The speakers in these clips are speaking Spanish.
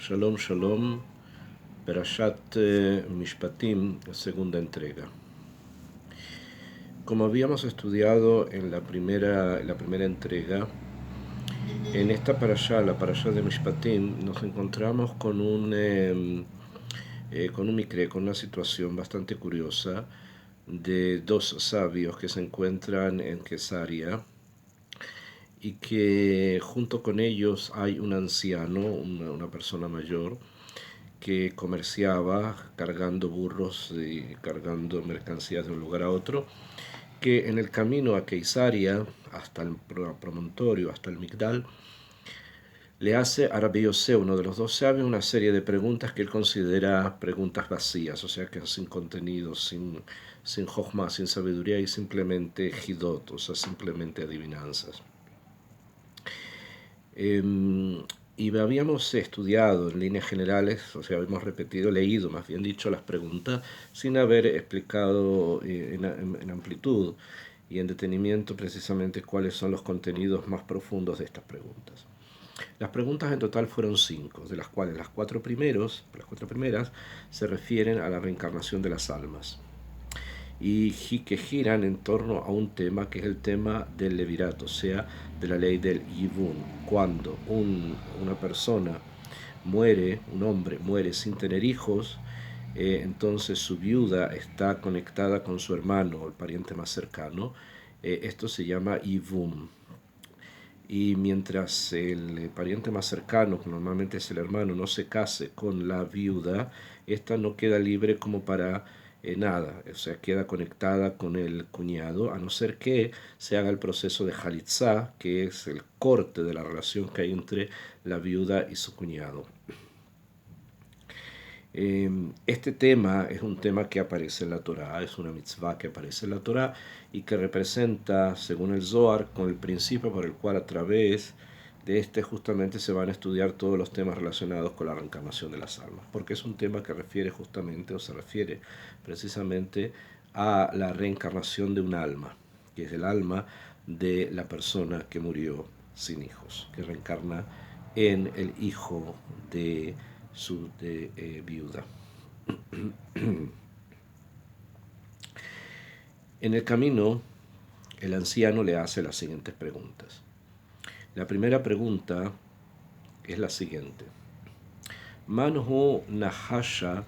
Shalom Shalom, Perashat Mishpatim, segunda entrega. Como habíamos estudiado en la primera entrega, en esta parashá, la parashá de Mishpatim, nos encontramos con un mikre, con una situación bastante curiosa de dos sabios que se encuentran en Kesaria y que junto con ellos hay un anciano, una persona mayor, que comerciaba cargando burros y cargando mercancías de un lugar a otro, que en el camino a Keisaria, hasta el promontorio, hasta el Migdal, le hace a Rabbi Yosef, uno de los dos sabios, una serie de preguntas que él considera preguntas vacías, o sea que sin contenido, sin jochma, sin sabiduría y simplemente hidot, o sea, simplemente adivinanzas. Y habíamos estudiado en líneas generales, o sea, habíamos leído más bien dicho, las preguntas sin haber explicado en amplitud y en detenimiento precisamente cuáles son los contenidos más profundos de estas preguntas. Las preguntas en total fueron 5, de las cuales las cuatro primeras se refieren a la reencarnación de las almas y que giran en torno a un tema que es el tema del levirato, o sea, de la ley del yibun. Cuando una persona muere, un hombre muere sin tener hijos, entonces su viuda está conectada con su hermano, el pariente más cercano. Esto se llama yibum. Y mientras el pariente más cercano, que normalmente es el hermano, no se case con la viuda, esta no queda libre como para nada, o sea, queda conectada con el cuñado, a no ser que se haga el proceso de Jalitzá, que es el corte de la relación que hay entre la viuda y su cuñado. Este tema es un tema que aparece en la Torá, es una mitzvah que aparece en la Torá y que representa, según el Zohar, con el principio por el cual a través de este justamente se van a estudiar todos los temas relacionados con la reencarnación de las almas, porque es un tema que refiere justamente o se refiere precisamente a la reencarnación de un alma, que es el alma de la persona que murió sin hijos, que reencarna en el hijo de su viuda. En el camino, el anciano le hace las siguientes preguntas. La primera pregunta es la siguiente. Manhu Nahasha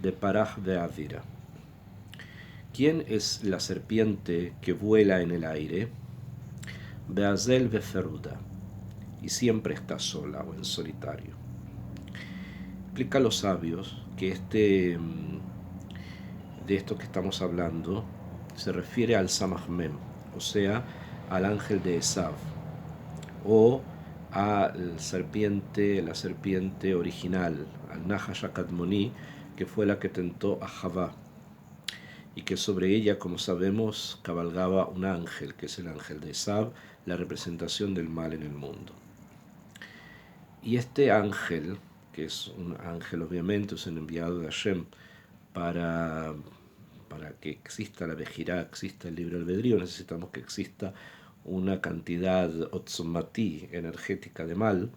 de Paraj de Avira. ¿Quién es la serpiente que vuela en el aire? Beazel Beferuda. Y siempre está sola o en solitario. Explica a los sabios que de esto que estamos hablando se refiere al Samachmem, o sea, al ángel de Esav, o a la serpiente original, al Nahash Kadmoni, que fue la que tentó a Javá, y que sobre ella, como sabemos, cabalgaba un ángel, que es el ángel de Esav, la representación del mal en el mundo. Y este ángel, que es un ángel obviamente, es un enviado de Hashem para que exista la Bejirá, exista el libre albedrío, necesitamos que exista una cantidad otzomati, energética de mal.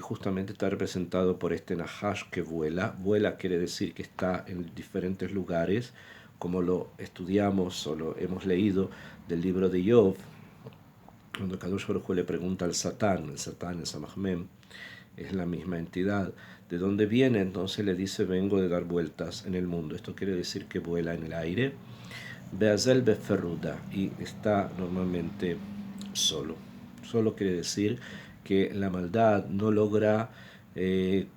Justamente está representado por este Nahash que vuela. Vuela quiere decir que está en diferentes lugares, como lo estudiamos o lo hemos leído del libro de Yov, cuando Kadosh Baruj Hu le pregunta al Satán, el Samachmem, es la misma entidad. ¿De dónde viene? Entonces le dice, vengo de dar vueltas en el mundo. Esto quiere decir que vuela en el aire. Beazel Beferruda, y está normalmente solo. Solo quiere decir que la maldad no logra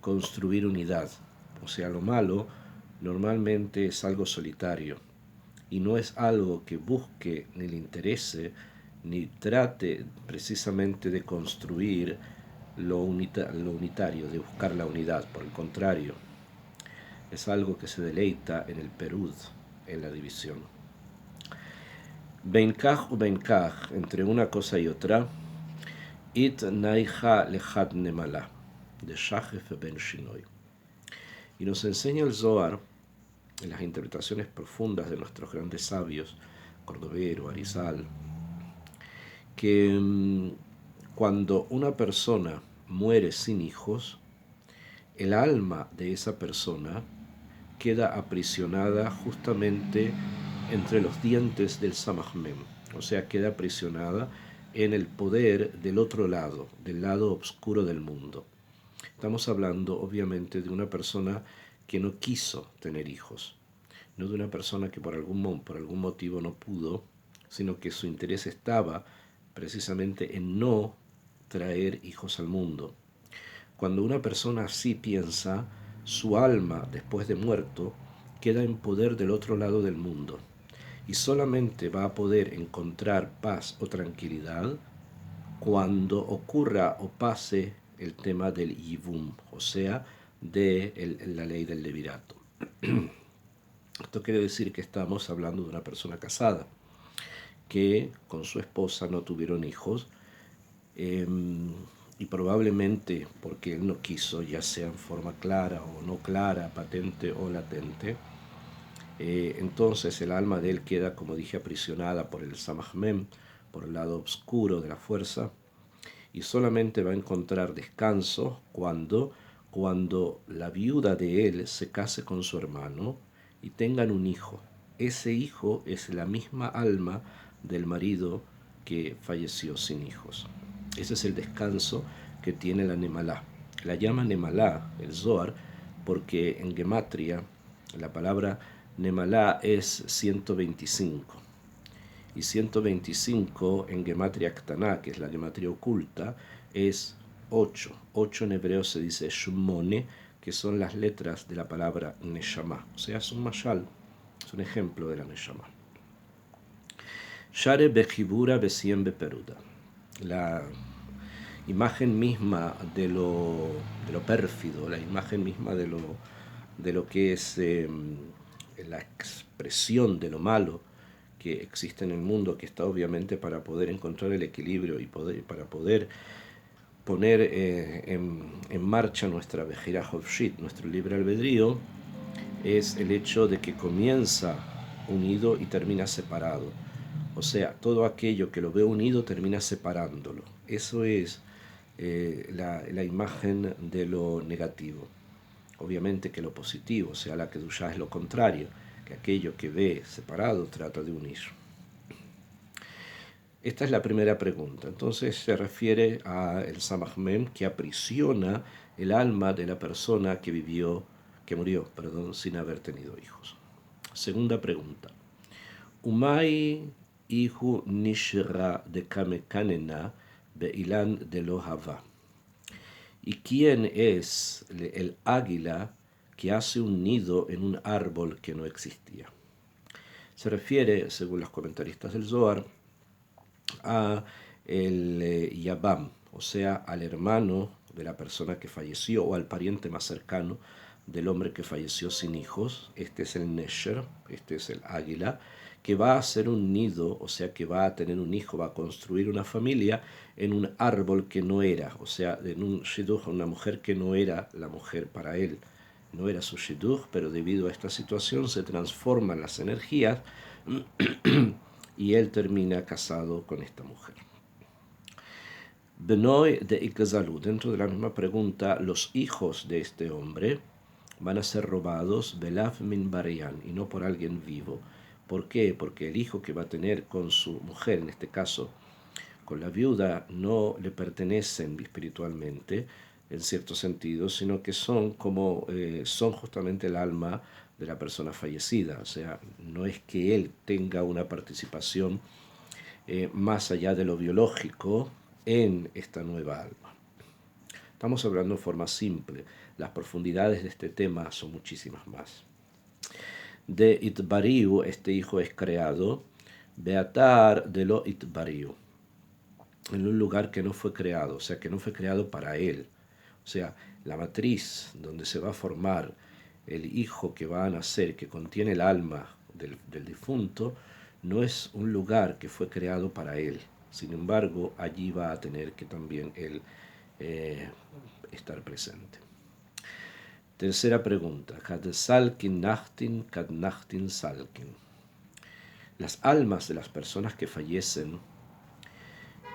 construir unidad. O sea, lo malo normalmente es algo solitario y no es algo que busque ni le interese ni trate precisamente de construir lo unitario, de buscar la unidad. Por el contrario, es algo que se deleita en el perud, en la división. Benkaj u benkaj, entre una cosa y otra, it naija lejad nemala, de Shachef ben Shinoy. Y nos enseña el Zohar, en las interpretaciones profundas de nuestros grandes sabios, Cordovero, Arizal, que cuando una persona muere sin hijos, el alma de esa persona queda aprisionada justamente entre los dientes del Samach Mem, o sea, queda aprisionada en el poder del otro lado, del lado oscuro del mundo. Estamos hablando, obviamente, de una persona que no quiso tener hijos, no de una persona que por algún motivo no pudo, sino que su interés estaba precisamente en no traer hijos al mundo. Cuando una persona así piensa, su alma, después de muerto, queda en poder del otro lado del mundo y solamente va a poder encontrar paz o tranquilidad cuando ocurra o pase el tema del yibum, o sea, de la ley del levirato. Esto quiere decir que estamos hablando de una persona casada que con su esposa no tuvieron hijos, y probablemente porque él no quiso, ya sea en forma clara o no clara, patente o latente, entonces el alma de él queda, como dije, aprisionada por el Samach Mem, por el lado oscuro de la fuerza, y solamente va a encontrar descanso cuando la viuda de él se case con su hermano y tengan un hijo. Ese hijo es la misma alma del marido que falleció sin hijos. Ese es el descanso que tiene la Nemalá. La llama Nemalá, el Zohar, porque en Gematria la palabra Nemalá es 125. Y 125 en Gematria Ktaná, que es la Gematria oculta, es 8. 8 en hebreo se dice Shmone, que son las letras de la palabra Neshama. O sea, es un mashal, es un ejemplo de la Neshama. Share Bejibura Besiem Beperuda. La imagen misma de lo pérfido, la imagen misma de lo que es la expresión de lo malo que existe en el mundo, que está obviamente para poder encontrar el equilibrio y para poder poner en marcha nuestra Bejira Hofshit, nuestro libre albedrío, es el hecho de que comienza unido y termina separado. O sea, todo aquello que lo ve unido termina separándolo. Eso es la imagen de lo negativo. Obviamente que lo positivo, o sea, la Kedushá es lo contrario, que aquello que ve separado trata de unir. Esta es la primera pregunta. Entonces se refiere al Samach Mem que aprisiona el alma de la persona que murió, sin haber tenido hijos. Segunda pregunta. Umay ihu nishra de kamekanena beilan de lo hava. ¿Y quién es el águila que hace un nido en un árbol que no existía? Se refiere, según los comentaristas del Zohar, a el Yabam, o sea, al hermano de la persona que falleció o al pariente más cercano del hombre que falleció sin hijos. Este es el Nesher, este es el águila, que va a hacer un nido, o sea, que va a tener un hijo, va a construir una familia en un árbol que no era, o sea, en un shidduch, una mujer que no era la mujer para él. No era su shidduch, pero debido a esta situación se transforman las energías y él termina casado con esta mujer. Benoy de Ikazalú, dentro de la misma pregunta, los hijos de este hombre van a ser robados Belav min Barian y no por alguien vivo. ¿Por qué? Porque el hijo que va a tener con su mujer, en este caso con la viuda, no le pertenecen espiritualmente, en cierto sentido, sino que son justamente el alma de la persona fallecida. O sea, no es que él tenga una participación más allá de lo biológico en esta nueva alma. Estamos hablando de forma simple. Las profundidades de este tema son muchísimas más. De Itbariu, este hijo es creado, Beatar de lo Itbariu, en un lugar que no fue creado, o sea, que no fue creado para él. O sea, la matriz donde se va a formar el hijo que va a nacer, que contiene el alma del difunto, no es un lugar que fue creado para él. Sin embargo, allí va a tener que también él estar presente. Tercera pregunta. Salkin nachtin, kad nachtin salkin. Las almas de las personas que fallecen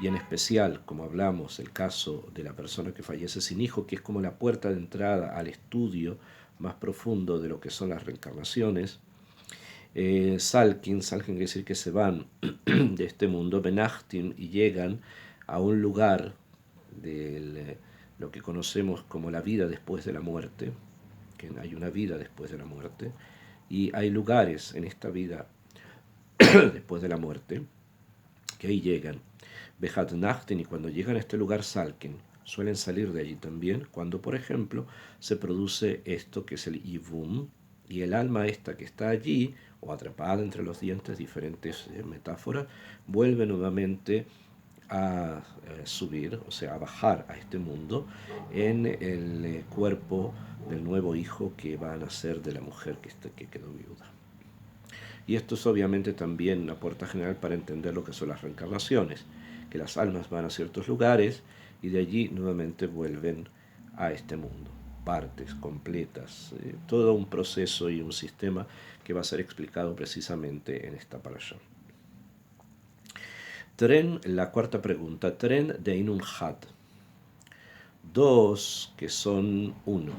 y en especial, como hablamos, el caso de la persona que fallece sin hijo, que es como la puerta de entrada al estudio más profundo de lo que son las reencarnaciones. Salkin quiere decir que se van de este mundo, Benachtin, y llegan a un lugar de lo que conocemos como la vida después de la muerte, que hay una vida después de la muerte, y hay lugares en esta vida después de la muerte que ahí llegan. Behat Nachten, y cuando llegan a este lugar Salkin, suelen salir de allí también, cuando por ejemplo se produce esto que es el Ivum, y el alma esta que está allí, o atrapada entre los dientes, diferentes metáforas, vuelve nuevamente a subir, o sea, a bajar a este mundo en el cuerpo del nuevo hijo que va a nacer de la mujer que quedó viuda. Y esto es obviamente también una puerta general para entender lo que son las reencarnaciones, que las almas van a ciertos lugares y de allí nuevamente vuelven a este mundo, partes completas, todo un proceso y un sistema que va a ser explicado precisamente en esta parasha. Tren, la cuarta pregunta, Tren de Inun Had. Dos que son uno.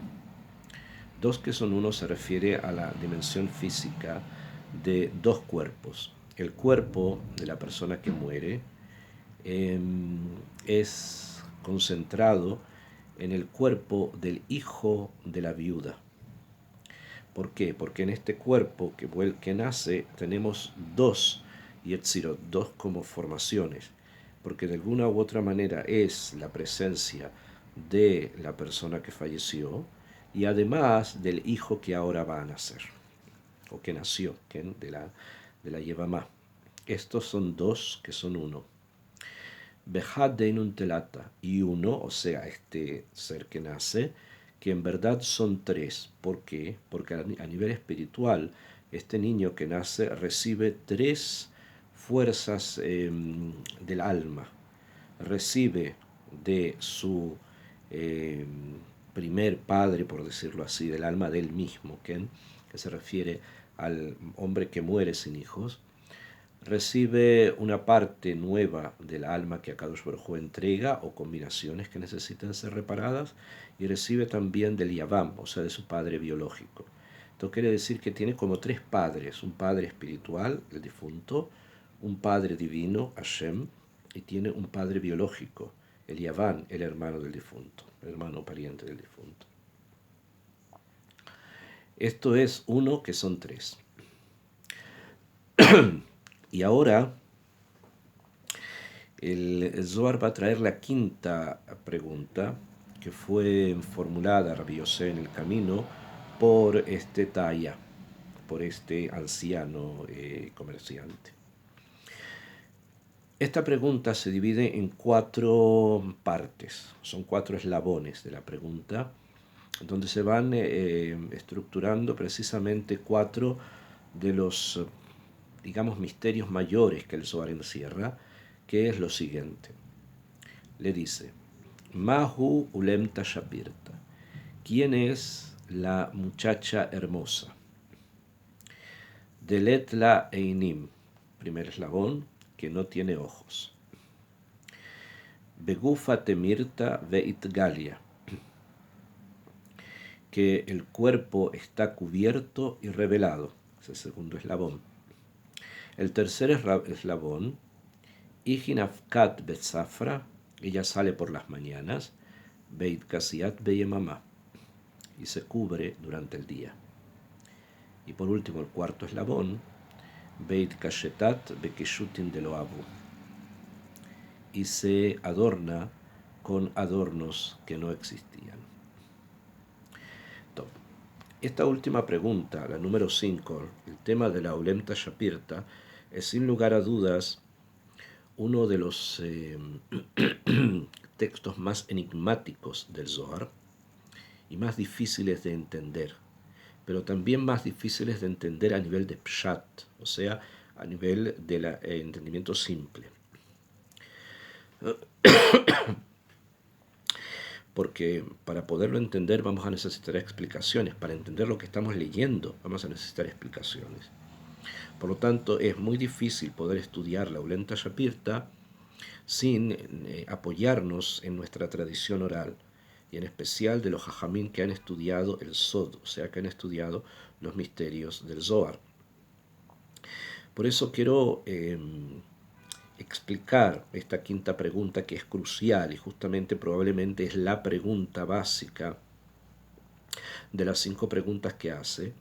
Dos que son uno se refiere a la dimensión física de dos cuerpos. El cuerpo de la persona que muere es concentrado en el cuerpo del hijo de la viuda. ¿Por qué? Porque en este cuerpo que nace tenemos dos yetzirot, dos como formaciones, porque de alguna u otra manera es la presencia de la persona que falleció y además del hijo que ahora va a nacer, o que nació, de la Yevamá. Estos son dos que son uno. Behad Deinun Telata, y uno, o sea, este ser que nace, que en verdad son tres. ¿Por qué? Porque a nivel espiritual, este niño que nace recibe tres fuerzas del alma. Recibe de su eh, primer padre, por decirlo así, del alma del mismo, que se refiere al hombre que muere sin hijos. Recibe una parte nueva del alma que Akadosh Baruj Hu entrega, o combinaciones que necesitan ser reparadas, y recibe también del Yavam, o sea, de su padre biológico. Esto quiere decir que tiene como tres padres: un padre espiritual, el difunto, un padre divino, Hashem, y tiene un padre biológico, el Yavam, el hermano del difunto, el hermano pariente del difunto. Esto es uno que son tres. Y ahora el Zohar va a traer la quinta pregunta, que fue formulada a Rabbi Yosef en el camino por este Taya, por este anciano comerciante. Esta pregunta se divide en cuatro partes, son cuatro eslabones de la pregunta, donde se van estructurando precisamente cuatro de los, digamos, misterios mayores que el Zohar encierra, que es lo siguiente. Le dice: Mahu Ulemta Shapirta. ¿Quién es la muchacha hermosa? Deletla Einim, primer eslabón, que no tiene ojos. Begufa Temirta Veitgalia, que el cuerpo está cubierto y revelado, es el segundo eslabón. El tercer eslabón, Ijinafkat Betzafra, ella sale por las mañanas, Beit Kasiat Beyemamá, y se cubre durante el día. Y por último, el cuarto eslabón, Beit Kashetat Bekeshutin de Loabu, y se adorna con adornos que no existían. Top. Esta última pregunta, la número 5, el tema de la Ulemta Shapirta, es sin lugar a dudas uno de los textos más enigmáticos del Zohar y más difíciles de entender, pero también más difíciles de entender a nivel de pshat, o sea, a nivel del entendimiento simple. Porque para poderlo entender vamos a necesitar explicaciones. Para entender lo que estamos leyendo vamos a necesitar explicaciones. Por lo tanto, es muy difícil poder estudiar la Ulenta Shapirta sin apoyarnos en nuestra tradición oral, y en especial de los jajamín que han estudiado el Sod, o sea, que han estudiado los misterios del Zohar. Por eso quiero explicar esta quinta pregunta, que es crucial y justamente probablemente es la pregunta básica de las 5 preguntas que hace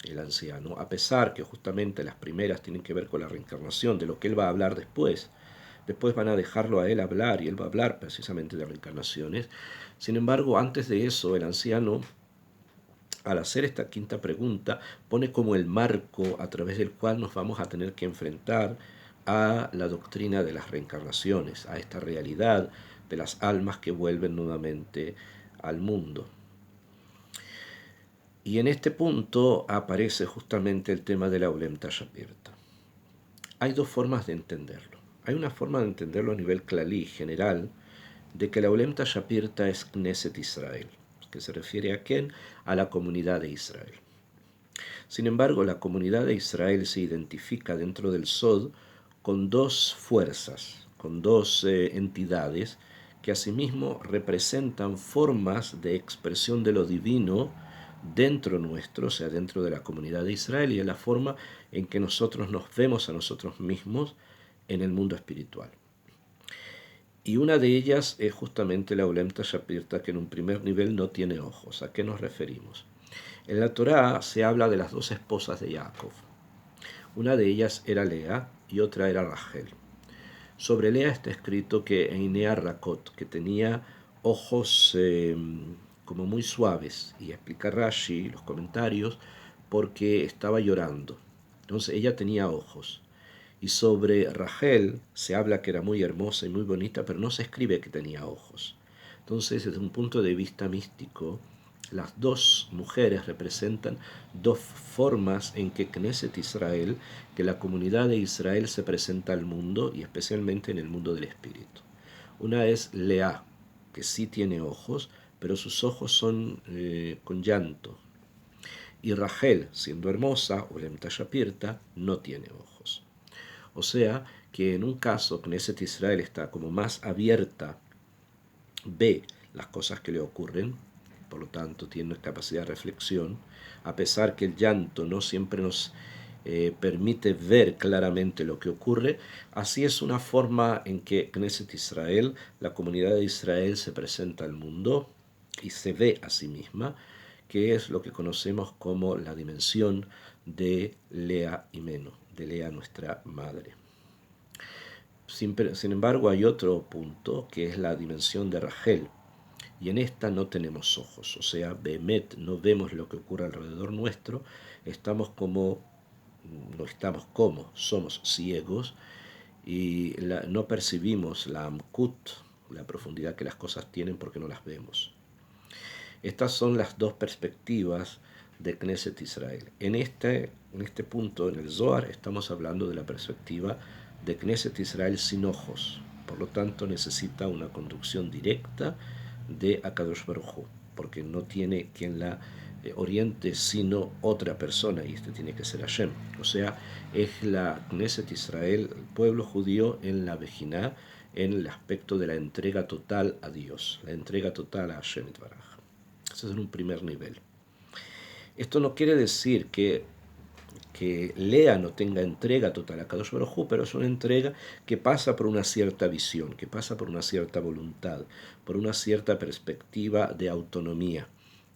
el anciano, a pesar que justamente las primeras tienen que ver con la reencarnación, de lo que él va a hablar después. Después van a dejarlo a él hablar y él va a hablar precisamente de reencarnaciones. Sin embargo, antes de eso, el anciano, al hacer esta quinta pregunta, pone como el marco a través del cual nos vamos a tener que enfrentar a la doctrina de las reencarnaciones, a esta realidad de las almas que vuelven nuevamente al mundo. Y en este punto aparece justamente el tema de la Olemta Shapirta. Hay dos formas de entenderlo. Hay una forma de entenderlo a nivel clalí, general, de que la Olemta Shapirta es Knesset Israel, que se refiere a quién, a la comunidad de Israel. Sin embargo, la comunidad de Israel se identifica dentro del Sod con dos fuerzas, con dos entidades que asimismo representan formas de expresión de lo divino dentro nuestro, o sea, dentro de la comunidad de Israel, y de la forma en que nosotros nos vemos a nosotros mismos en el mundo espiritual. Y una de ellas es justamente la Olemta Shapirta, que en un primer nivel no tiene ojos. ¿A qué nos referimos? En la Torá se habla de las dos esposas de Jacob. Una de ellas era Lea y otra era Rachel. Sobre Lea está escrito que Einea Rakot, que tenía ojos como muy suaves, y explica Rashi, los comentarios, porque estaba llorando. Entonces ella tenía ojos. Y sobre Rachel se habla que era muy hermosa y muy bonita, pero no se escribe que tenía ojos. Entonces, desde un punto de vista místico, las dos mujeres representan dos formas en que Knesset Israel, que la comunidad de Israel se presenta al mundo, y especialmente en el mundo del espíritu. Una es Lea, que sí tiene ojos, pero sus ojos son con llanto. Y Rachel, siendo hermosa, o Olemta Shapirta, no tiene ojos. O sea que en un caso Knesset Israel está como más abierta, ve las cosas que le ocurren, por lo tanto tiene capacidad de reflexión, a pesar que el llanto no siempre nos permite ver claramente lo que ocurre. Así es una forma en que Knesset Israel, la comunidad de Israel, se presenta al mundo y se ve a sí misma, que es lo que conocemos como la dimensión de Lea Imenu, de Lea nuestra madre. Sin embargo, hay otro punto que es la dimensión de Rachel, y en esta no tenemos ojos, o sea, Behemet, no vemos lo que ocurre alrededor nuestro, somos ciegos y no percibimos la Amkut, la profundidad que las cosas tienen porque no las vemos. Estas son las dos perspectivas de Knesset Israel. En este punto, en el Zohar, estamos hablando de la perspectiva de Knesset Israel sin ojos. Por lo tanto, necesita una conducción directa de Akadosh Baruj Hu, porque no tiene quien la oriente sino otra persona, y este tiene que ser Hashem. O sea, es la Knesset Israel, el pueblo judío, en la Bejiná, en el aspecto de la entrega total a Dios, la entrega total a Hashem Itbaraj. Eso es en un primer nivel. Esto no quiere decir que Lea no tenga entrega total a Kadosh Baruj Hu, pero es una entrega que pasa por una cierta visión, que pasa por una cierta voluntad, por una cierta perspectiva de autonomía.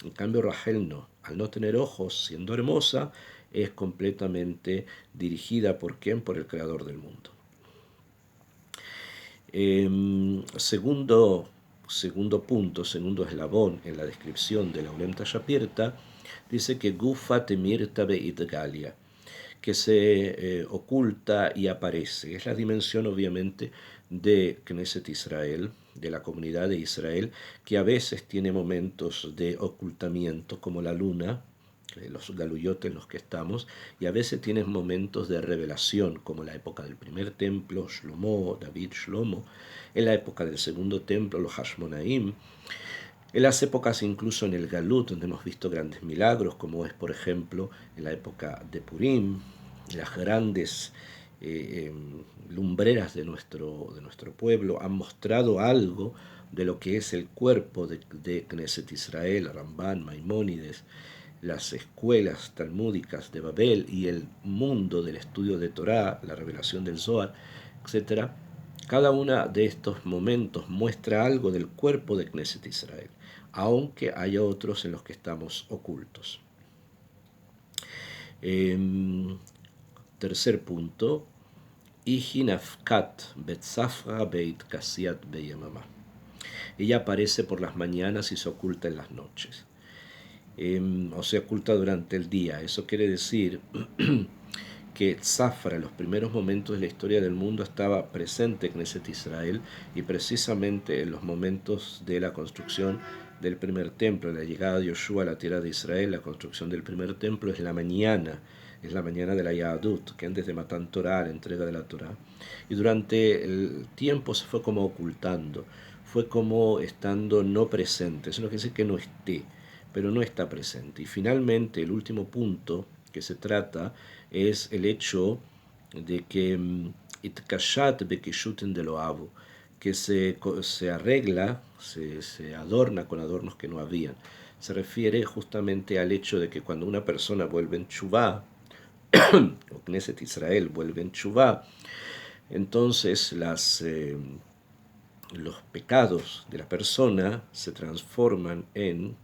En cambio, Rachel no. Al no tener ojos, siendo hermosa, es completamente dirigida por ¿quién? Por el Creador del mundo. Segundo segundo eslabón en la descripción de la Olemta Shapirta, dice que Gufa Temirta Beitgalia, que se oculta y aparece. Es la dimensión, obviamente, de Knesset Israel, de la comunidad de Israel, que a veces tiene momentos de ocultamiento, como la luna, los galuyot en los que estamos, y a veces tiene momentos de revelación, como la época del primer templo, David Shlomo, en la época del segundo templo, los Hashmonaim, en las épocas incluso en el Galut, donde hemos visto grandes milagros, como es, por ejemplo, en la época de Purim, las grandes lumbreras de nuestro pueblo han mostrado algo de lo que es el cuerpo de Knesset Israel, Ramban, Maimónides, las escuelas talmúdicas de Babel y el mundo del estudio de Torá, la revelación del Zohar, etc. Cada uno de estos momentos muestra algo del cuerpo de Knesset Israel, aunque haya otros en los que estamos ocultos. Tercer punto, Ihinafkat betzafra beit kasiat beyemama. Ella aparece por las mañanas y se oculta en las noches. O se oculta durante el día. Eso quiere decir que Tzafra en los primeros momentos de la historia del mundo estaba presente en Knesset Israel, y precisamente en los momentos de la construcción del primer templo, la llegada de Yoshua a la tierra de Israel, la construcción del primer templo es la mañana de la Yahadut, que antes de Matan Torah, la entrega de la Torah, y durante el tiempo se fue como ocultando, fue como estando no presente. Eso no quiere decir que no esté, pero no está presente. Y finalmente el último punto que se trata es el hecho de que Itkashat bekishuten de lo avo, que se arregla, se adorna con adornos que no habían. Se refiere justamente al hecho de que cuando una persona vuelve en Tshuvá, o Knesset Israel vuelve en Tshuvá, entonces los pecados de la persona se transforman en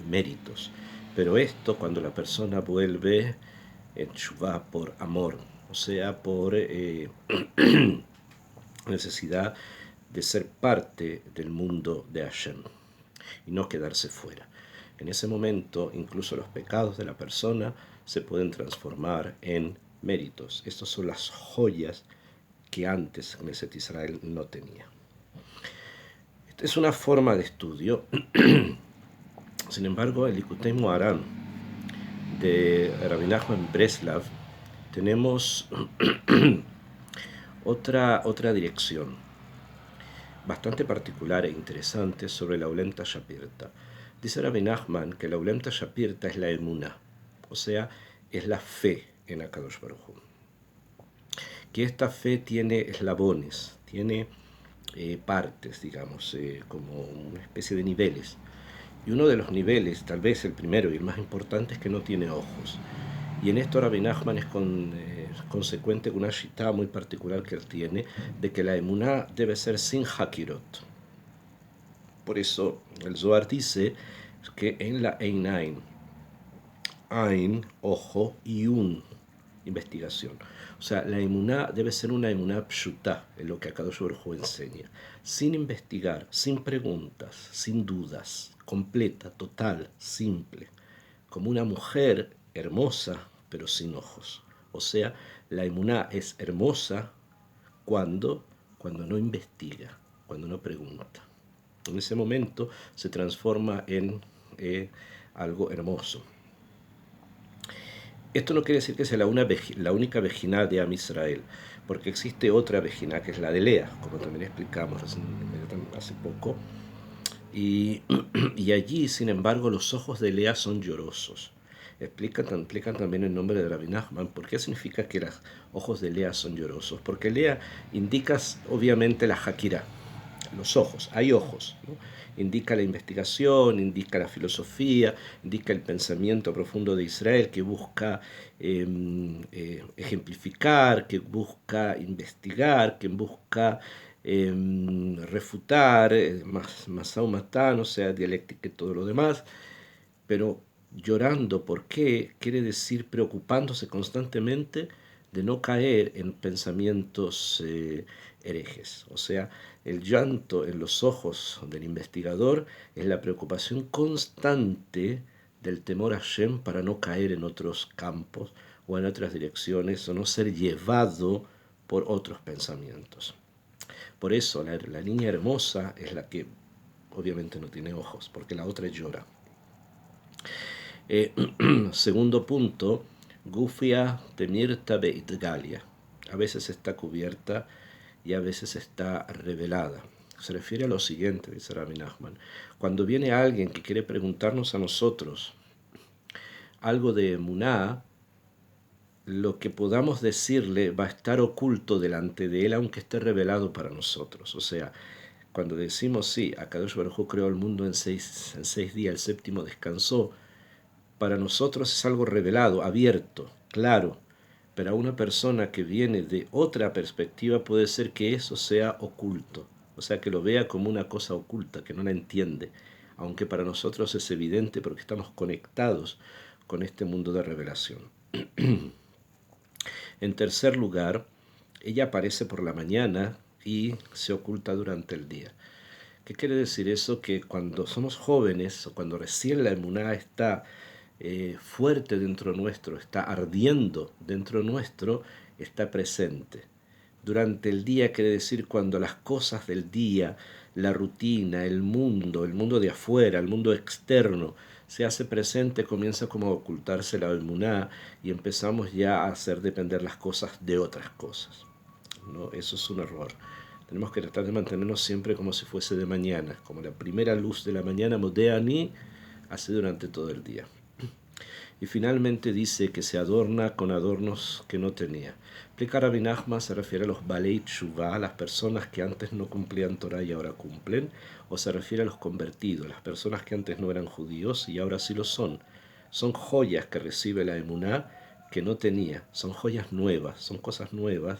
méritos. Pero esto cuando la persona vuelve en Tshuvá por amor, o sea, por necesidad de ser parte del mundo de Hashem y no quedarse fuera. En ese momento, incluso los pecados de la persona se pueden transformar en méritos. Estas son las joyas que antes Knesset Israel no tenía. Esta es una forma de estudio. Sin embargo, el Likutei Moharan de Rabbi Nachman Breslav tenemos otra dirección bastante particular e interesante sobre la Ulem Shapirta. Dice Rabbi Nachman que la Ulem Shapirta es la emuná, o sea, es la fe en Akadosh Baruj Hu. Que esta fe tiene eslabones, tiene partes, digamos, como una especie de niveles. Y uno de los niveles, tal vez el primero y el más importante, es que no tiene ojos. Y en esto Rabbi Nachman es consecuente con una shita muy particular que él tiene, de que la emuná debe ser sin hakirot. Por eso el Zohar dice que en la Einain, Ain, ojo, y investigación. O sea, la emuná debe ser una emuná pshutá, en lo que Akadosh Baruj Hu enseña, sin investigar, sin preguntas, sin dudas, completa, total, simple, como una mujer hermosa, pero sin ojos. O sea, la emuná es hermosa cuando no investiga, cuando no pregunta. En ese momento se transforma en algo hermoso. Esto no quiere decir que sea la única Vejina de Am Israel, porque existe otra Vejina, que es la de Lea, como también explicamos hace poco. Y allí, sin embargo, los ojos de Lea son llorosos. Explican también el nombre de Rabbi Nachman. ¿Por qué significa que los ojos de Lea son llorosos? Porque Lea indica obviamente la Hakira, los ojos, hay ojos, ¿no? Indica la investigación, indica la filosofía, indica el pensamiento profundo de Israel que busca ejemplificar, que busca investigar, que busca refutar, Masá Matán, o sea, dialéctica y todo lo demás, pero llorando, ¿por qué? Quiere decir preocupándose constantemente de no caer en pensamientos herejes. O sea, el llanto en los ojos del investigador es la preocupación constante del temor a Hashem para no caer en otros campos o en otras direcciones o no ser llevado por otros pensamientos. Por eso la niña hermosa es la que obviamente no tiene ojos, porque la otra llora. Segundo punto, Gufia Temirta Beitgalia. A veces está cubierta y a veces está revelada. Se refiere a lo siguiente, dice Rabbi Nachman. Cuando viene alguien que quiere preguntarnos a nosotros algo de emuná, lo que podamos decirle va a estar oculto delante de él, aunque esté revelado para nosotros. O sea, cuando decimos, sí, Akadosh Baruj Hu creó el mundo en seis días, el séptimo descansó, para nosotros es algo revelado, abierto, claro, pero a una persona que viene de otra perspectiva puede ser que eso sea oculto, o sea, que lo vea como una cosa oculta, que no la entiende, aunque para nosotros es evidente porque estamos conectados con este mundo de revelación. En tercer lugar, ella aparece por la mañana y se oculta durante el día. ¿Qué quiere decir eso? Que cuando somos jóvenes o cuando recién la emuná está fuerte dentro nuestro, está ardiendo dentro nuestro, está presente. Durante el día quiere decir cuando las cosas del día, la rutina, el mundo de afuera, el mundo externo, se hace presente, comienza como a ocultarse la emuná y empezamos ya a hacer depender las cosas de otras cosas, ¿no? Eso es un error. Tenemos que tratar de mantenernos siempre como si fuese de mañana, como la primera luz de la mañana, Modeani, hace durante todo el día. Y finalmente dice que se adorna con adornos que no tenía. Explica Rabbi Nachman, se refiere a los Balei Tshuva, a las personas que antes no cumplían Torah y ahora cumplen, o se refiere a los convertidos, las personas que antes no eran judíos y ahora sí lo son. Son joyas que recibe la emuná que no tenía, son joyas nuevas, son cosas nuevas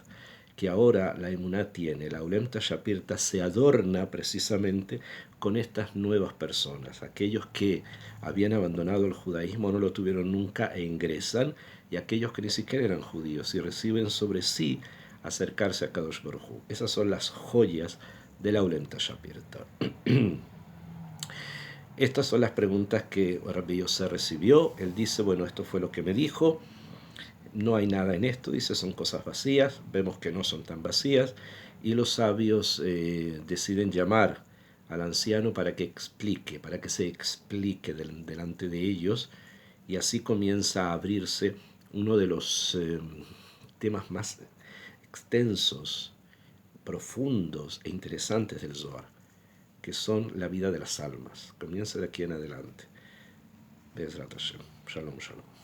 que ahora la emuná tiene. La Ulem Tashapirta se adorna precisamente con estas nuevas personas, aquellos que habían abandonado el judaísmo, no lo tuvieron nunca e ingresan, y aquellos que ni siquiera eran judíos y reciben sobre sí acercarse a Kadosh Baruj Hu. Esas son las joyas de la Ulem Tashapirta. Estas son las preguntas que Rabbi Yosef recibió. Él dice, bueno, esto fue lo que me dijo. No hay nada en esto, dice, son cosas vacías. Vemos que no son tan vacías. Y los sabios deciden llamar al anciano para que explique, para que se explique delante de ellos. Y así comienza a abrirse uno de los temas más extensos, profundos e interesantes del Zohar, que son la vida de las almas. Comienza de aquí en adelante. Bezrat Hashem. Shalom, shalom.